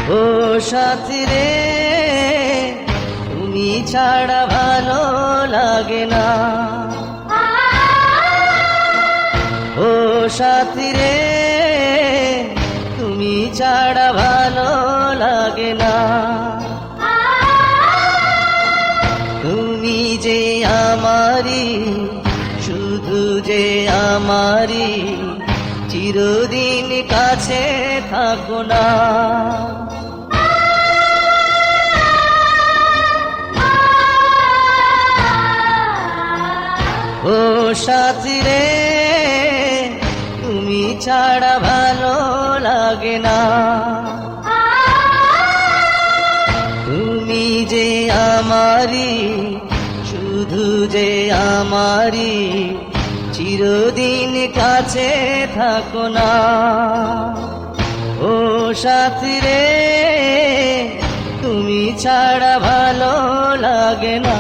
ও সাথী রে, তুমি ছাড়া ভালো লাগে না। ও সাথী রে, তুমি ছাড়া ভালো লাগে না। তুমি যে আমারি, শুধু যে আমারি, চিরদিন কাছে থাকো না। ও সাথী রে, তুমি ছাড়া ভালো লাগে না। তুমি যে আমারি, শুধু যে আমারি, চিরদিন কাছে থাকো না। ও সাথী রে, তুমি ছাড়া ভালো লাগে না।